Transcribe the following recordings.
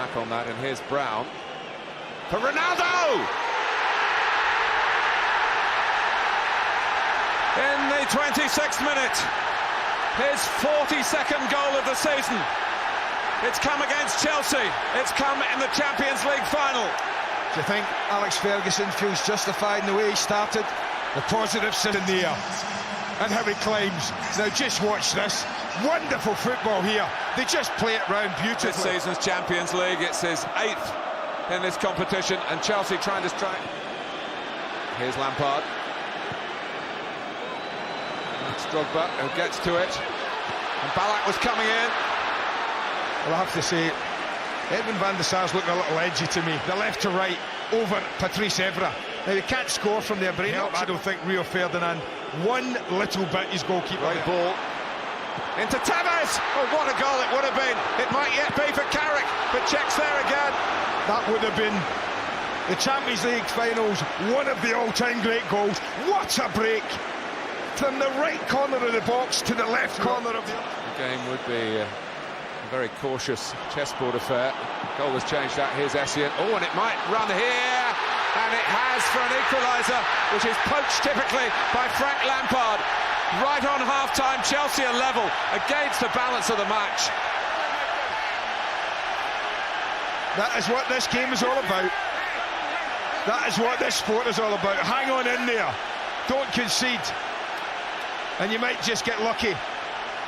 back on that, and here's Brown for Ronaldo! In the 26th minute, his 42nd goal of the season. It's come against Chelsea. It's come in the Champions League final. Do you think Alex Ferguson feels justified in the way he started? The positives in the air. And how he claims. Now just watch this. Wonderful football here. They just play it round beautifully. This season's Champions League, it's his 8th in this competition, and Chelsea trying to strike. Here's Lampard. That's Drogba who gets to it. And Ballack was coming in. Well, I have to say, Edwin van der Sar's looking a little edgy to me. The left to right over Patrice Evra. Now, he can't score from there, but I don't think Rio Ferdinand one little bit his goalkeeper. Right ball into Tevez. Oh, what a goal it would have been. It might yet be for Carrick, but checks there again. That would have been the Champions League finals, one of the all-time great goals. What a break! From the right corner of the box to the left corner of the game would be a very cautious chessboard affair. Goal has changed that. Here's Essien. Oh, and it might run here, and it has for an equaliser, which is poached typically by Frank Lampard. Right on half-time, Chelsea are level against the balance of the match. That is what this game is all about. That is what this sport is all about. Hang on in there. Don't concede. And you might just get lucky.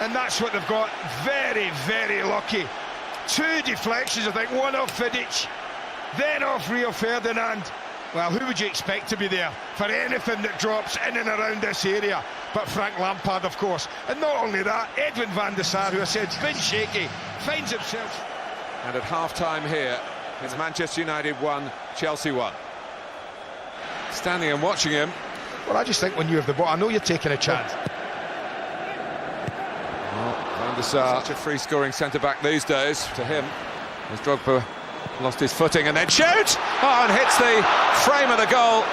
And that's what they've got. Very, very lucky. 2 deflections, I think. One off Vidic, then off Rio Ferdinand. Well, who would you expect to be there for anything that drops in and around this area? But Frank Lampard, of course. And not only that, Edwin van der Sar, who I said has been shaky, finds himself. And at half-time here, it's Manchester United 1, Chelsea 1. Standing and watching him. Well, I just think when you have the ball, I know you're taking a chance. Well, Van der Sar, such a free-scoring centre-back these days. To him, as Drogba lost his footing and then shoots! Oh, and hits the frame of the goal.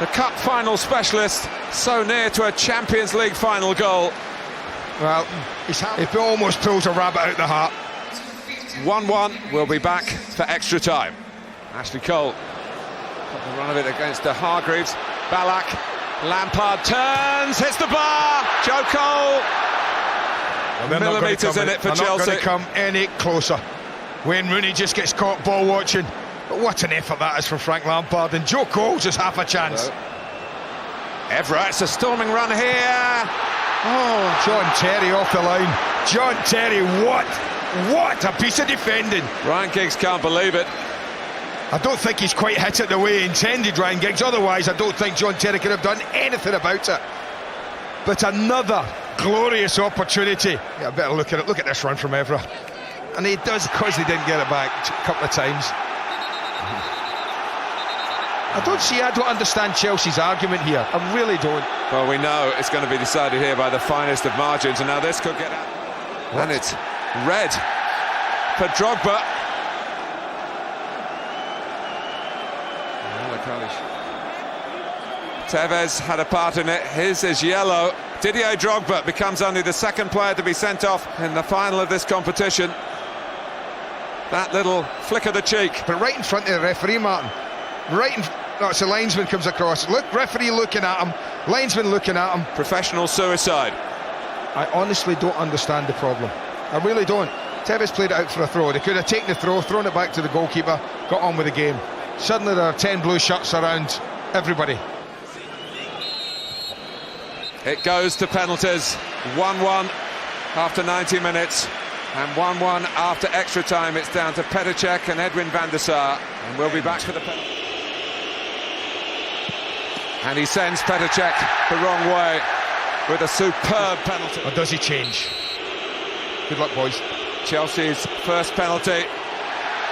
The cup final specialist, so near to a Champions League final goal. Well, it almost pulls a rabbit out the hat. 1-1, we'll be back for extra time. Ashley Cole got the run of it against Hargreaves. Ballack, Lampard turns, hits the bar. Joe Cole, well, millimetres in it for Chelsea. They're not going to come any closer. Wayne Rooney just gets caught ball watching. But what an effort that is from Frank Lampard, and Joe Cole just half a chance. Evra, it's a storming run here. Oh, John Terry off the line. John Terry, what a piece of defending. Ryan Giggs can't believe it. I don't think he's quite hit it the way he intended, Ryan Giggs. Otherwise, I don't think John Terry could have done anything about it. But another glorious opportunity. Yeah, I better look at it. Look at this run from Evra. And he does, because they didn't get it back a couple of times. I don't understand Chelsea's argument here. I really don't. Well, we know it's going to be decided here by the finest of margins, and now this could get out. And it's red for Drogba. Tevez had a part in it. His is yellow. Didier Drogba becomes only the 2nd player to be sent off in the final of this competition. That little flick of the cheek. But right in front of the referee, Martin. No, it's a linesman comes across. Look, referee looking at him, linesman looking at him. Professional suicide. I honestly don't understand the problem. I really don't. Tevez played it out for a throw. They could have taken the throw, thrown it back to the goalkeeper, got on with the game. Suddenly there are 10 blue shirts around everybody. It goes to penalties. 1-1 after 90 minutes. And 1-1 after extra time. It's down to Petr Cech and Edwin van der Sar. And we'll be back for the penalty. And he sends Petr Cech the wrong way with a superb penalty. Or does he change? Good luck, boys. Chelsea's first penalty.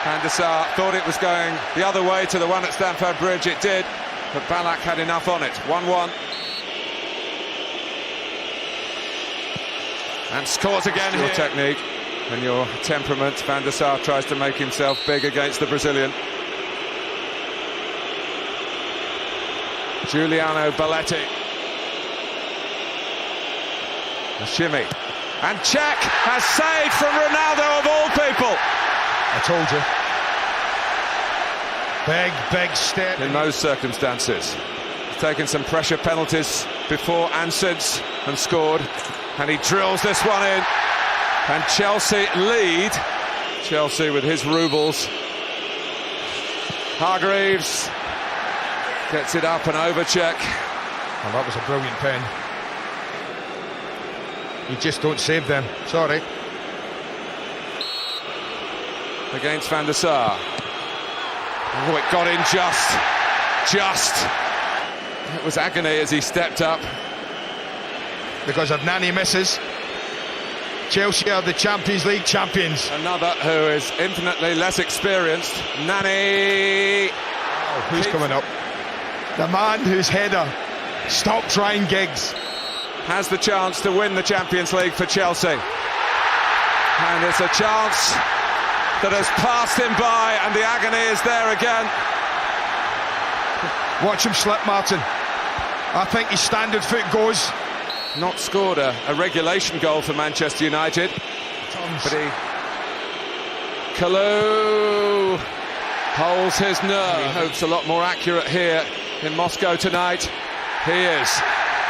Van der Sar thought it was going the other way to the one at Stamford Bridge. It did, but Ballack had enough on it. 1-1. And scores again. Your technique and your temperament. Van der Sar tries to make himself big against the Brazilian. Giuliano Belletti. A shimmy. And Cech has saved from Ronaldo of all people. I told you. Big step. In those circumstances. He's taken some pressure penalties before and since and scored. And he drills this one in. And Chelsea lead. Chelsea with his rubles. Highlgihts gets it up and over check. Well, that was a brilliant pen. You just don't save them. Sorry. Against Van der Sar. Oh, it got in just. It was agony as he stepped up. Because of Nani misses. Chelsea are the Champions League champions. Another who is infinitely less experienced. Nani. Oh, who's coming up? The man whose header stopped Ryan Giggs. Has the chance to win the Champions League for Chelsea. And it's a chance that has passed him by, and the agony is there again. Watch him slip, Martin. I think his standard foot goes. Not scored a regulation goal for Manchester United. But Kalou holds his nerve. He hopes a lot more accurate here in Moscow tonight. He is.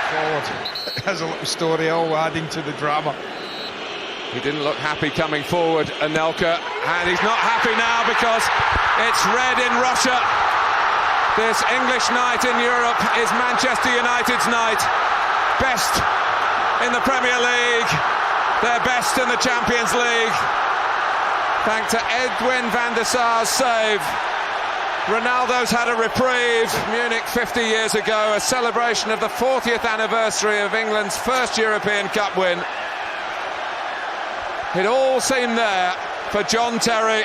Forward. There's a little story all adding to the drama. He didn't look happy coming forward, Anelka, and he's not happy now because it's red in Russia. This English night in Europe is Manchester United's night. Best in the Premier League, their best in the Champions League. Thanks to Edwin van der Sar's save. Ronaldo's had a reprieve. Munich 50 years ago, a celebration of the 40th anniversary of England's first European Cup win. It all seemed there for John Terry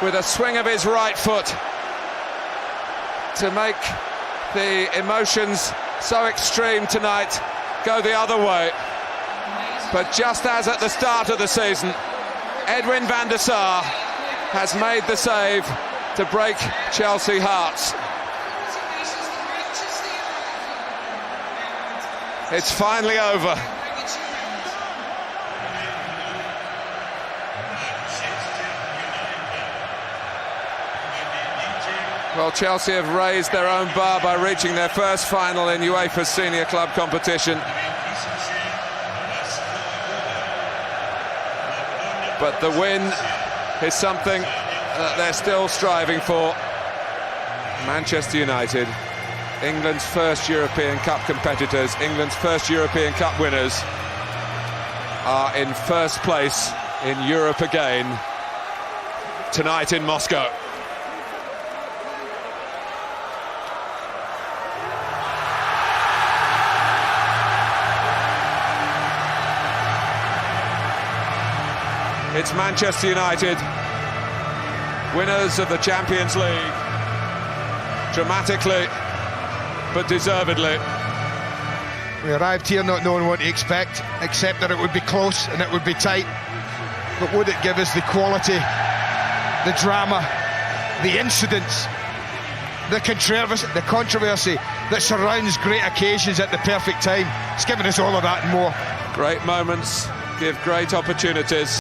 with a swing of his right foot to make the emotions so extreme tonight go the other way. But just as at the start of the season, Edwin van der Sar has made the save to break Chelsea hearts. It's finally over. Well, Chelsea have raised their own bar by reaching their first final in UEFA's senior club competition. But the win is something that they're still striving for. Manchester United, England's first European Cup competitors, England's first European Cup winners, are in first place in Europe again tonight in Moscow. It's Manchester United, winners of the Champions League, dramatically, but deservedly. We arrived here not knowing what to expect, except that it would be close and it would be tight. But would it give us the quality, the drama, the incidents, the controversy that surrounds great occasions at the perfect time? It's given us all of that and more. Great moments give great opportunities.